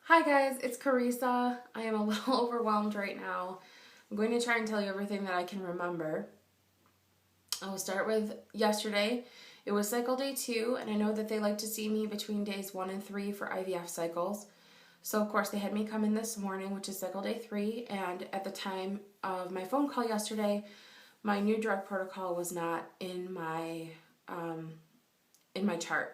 Hi guys, it's Carissa. I am a little overwhelmed right now. I'm going to try and tell you everything that I can remember. I will start with yesterday. It was cycle day 2, and I know that they like to see me between days 1 and 3 for IVF cycles. So of course they had me come in this morning, which is cycle day 3, and at the time of my phone call yesterday, my new drug protocol was not in my chart.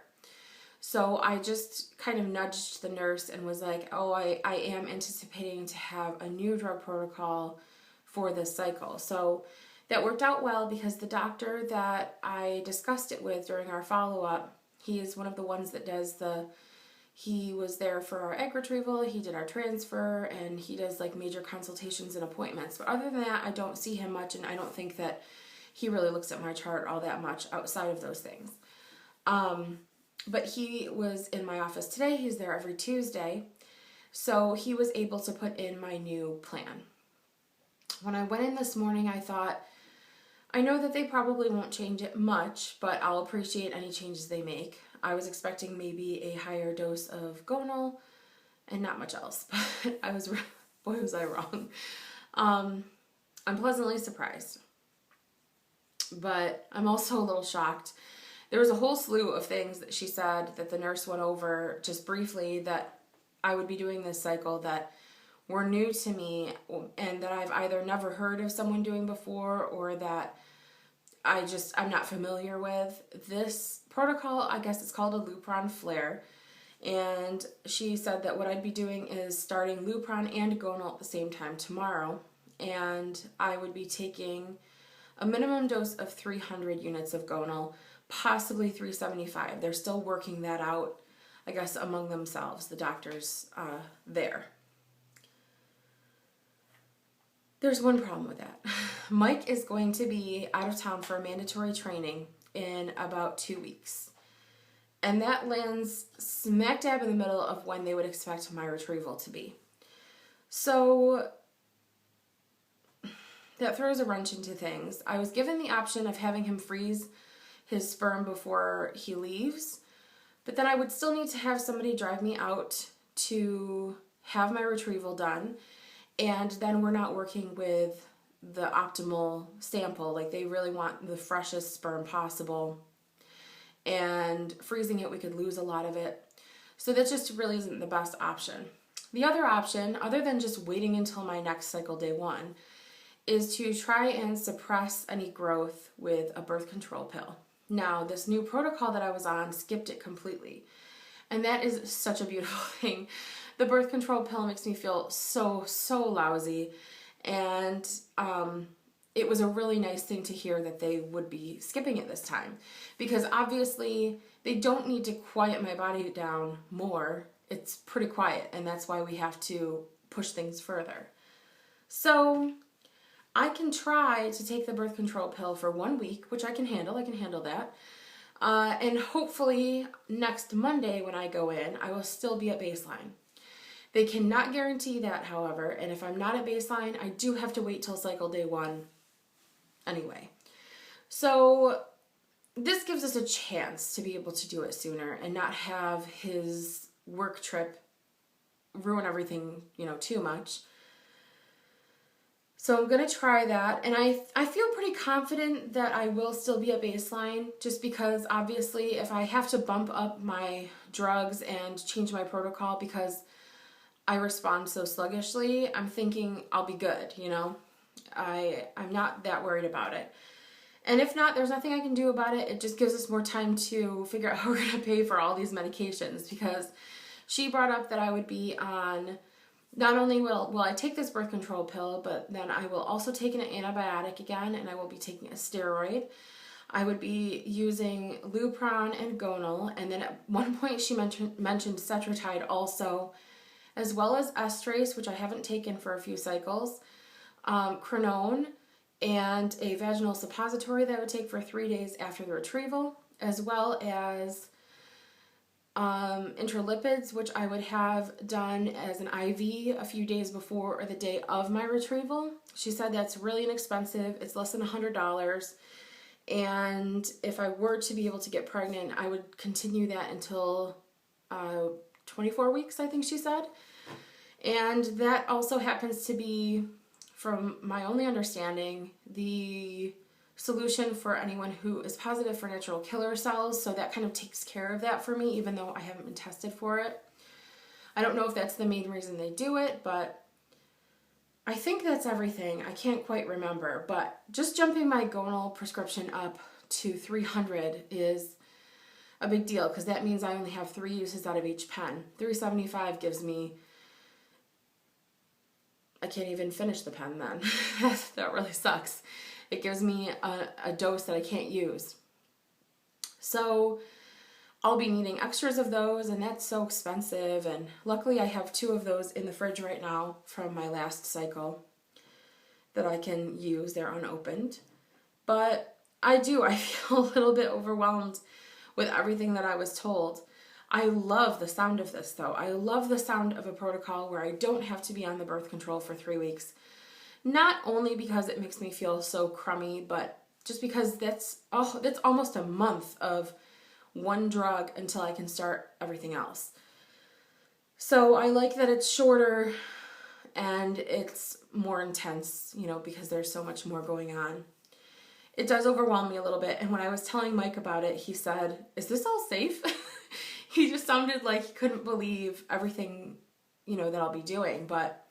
So I just kind of nudged the nurse and was like, oh, I am anticipating to have a new drug protocol for this cycle. So that worked out well because the doctor that I discussed it with during our follow-up, he is one of the ones that does he was there for our egg retrieval, he did our transfer, and he does like major consultations and appointments. But other than that, I don't see him much, and I don't think that he really looks at my chart all that much outside of those things. But he was in my office today. He's there every Tuesday. So he was able to put in my new plan. When I went in this morning, I thought, I know that they probably won't change it much, but I'll appreciate any changes they make. I was expecting maybe a higher dose of gonal and not much else, but boy, was I wrong. I'm pleasantly surprised, but I'm also a little shocked. There was a whole slew of things that she said that the nurse went over just briefly that I would be doing this cycle that were new to me and that I've either never heard of someone doing before or that I'm not familiar with. This protocol, I guess it's called a Lupron flare, and she said that what I'd be doing is starting Lupron and gonal at the same time tomorrow, and I would be taking a minimum dose of 300 units of gonal, possibly 375. They're still working that out, I guess, among themselves, the doctors there. There's one problem with that. Mike is going to be out of town for a mandatory training in about 2 weeks. And that lands smack dab in the middle of when they would expect my retrieval to be. So that throws a wrench into things. I was given the option of having him freeze his sperm before he leaves, but then I would still need to have somebody drive me out to have my retrieval done, and then we're not working with the optimal sample. Like, they really want the freshest sperm possible, and freezing it, we could lose a lot of it. So that just really isn't the best option. The other option, other than just waiting until my next cycle day 1, is to try and suppress any growth with a birth control pill. Now, this new protocol that I was on skipped it completely. And that is such a beautiful thing. The birth control pill makes me feel so lousy. And it was a really nice thing to hear that they would be skipping it this time. Because obviously, they don't need to quiet my body down more. It's pretty quiet, and that's why we have to push things further. So I can try to take the birth control pill for 1 week, which I can handle that. And hopefully next Monday when I go in, I will still be at baseline. They cannot guarantee that, however, and if I'm not at baseline, I do have to wait till cycle day 1 anyway. So this gives us a chance to be able to do it sooner and not have his work trip ruin everything, too much. So I'm going to try that, and I feel pretty confident that I will still be at baseline, just because obviously if I have to bump up my drugs and change my protocol because I respond so sluggishly, I'm thinking I'll be good, I'm not that worried about it. And if not, there's nothing I can do about it. It just gives us more time to figure out how we're going to pay for all these medications, because she brought up that I would be on, not only will I take this birth control pill, but then I will also take an antibiotic again, and I will be taking a steroid. I would be using Lupron and gonal, and then at one point she mentioned Cetrotide also, as well as estrase, which I haven't taken for a few cycles, Crenone, and a vaginal suppository that I would take for 3 days after the retrieval, as well as intralipids, which I would have done as an IV a few days before or the day of my retrieval. She said that's really inexpensive. It's less than $100. And if I were to be able to get pregnant, I would continue that until 24 weeks, I think she said. And that also happens to be, from my only understanding, the solution for anyone who is positive for natural killer cells. So that kind of takes care of that for me, even though I haven't been tested for it. I don't know if that's the main reason they do it, but I think that's everything. I can't quite remember, but just jumping my gonal prescription up to 300 is a big deal, because that means I only have 3 uses out of each pen. 375 gives me, I can't even finish the pen then. That really sucks. It gives me a dose that I can't use. So I'll be needing extras of those, and that's so expensive. And luckily I have 2 of those in the fridge right now from my last cycle that I can use. They're unopened. But I feel a little bit overwhelmed with everything that I was told. I love the sound of this though. I love the sound of a protocol where I don't have to be on the birth control for 3 weeks. Not only because it makes me feel so crummy, but just because that's almost a month of one drug until I can start everything else. So I like that it's shorter and it's more intense, because there's so much more going on. It does overwhelm me a little bit, and when I was telling Mike about it, he said, "Is this all safe?" He just sounded like he couldn't believe everything, that I'll be doing, but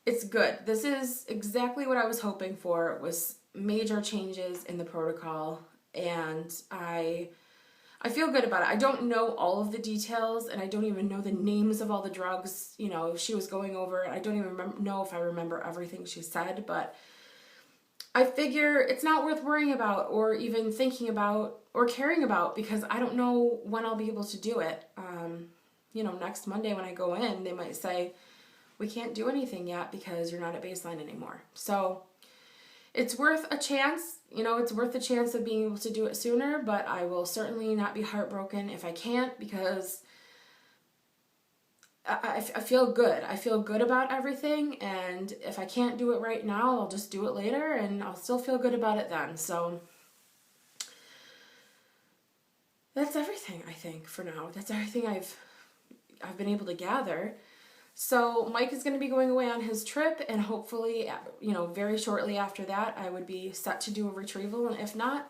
it's good. This is exactly what I was hoping for. It was major changes in the protocol, and I feel good about it. I don't know all of the details, and I don't even know the names of all the drugs, she was going over. I don't even know if I remember everything she said, but I figure it's not worth worrying about or even thinking about or caring about, because I don't know when I'll be able to do it. Next Monday when I go in, they might say, "We can't do anything yet because you're not at baseline anymore." So it's worth a chance. It's worth the chance of being able to do it sooner, but I will certainly not be heartbroken if I can't, because I feel good. I feel good about everything, and if I can't do it right now, I'll just do it later, and I'll still feel good about it then. So that's everything, I think, for now. That's everything I've been able to gather. So Mike is going to be going away on his trip, and hopefully, very shortly after that, I would be set to do a retrieval, and if not,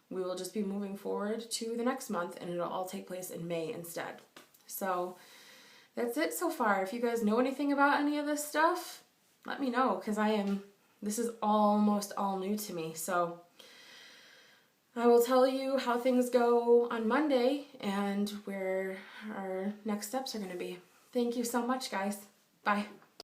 we will just be moving forward to the next month, and it'll all take place in May instead. So that's it so far. If you guys know anything about any of this stuff, let me know, because this is almost all new to me. So I will tell you how things go on Monday and where our next steps are going to be. Thank you so much, guys. Bye.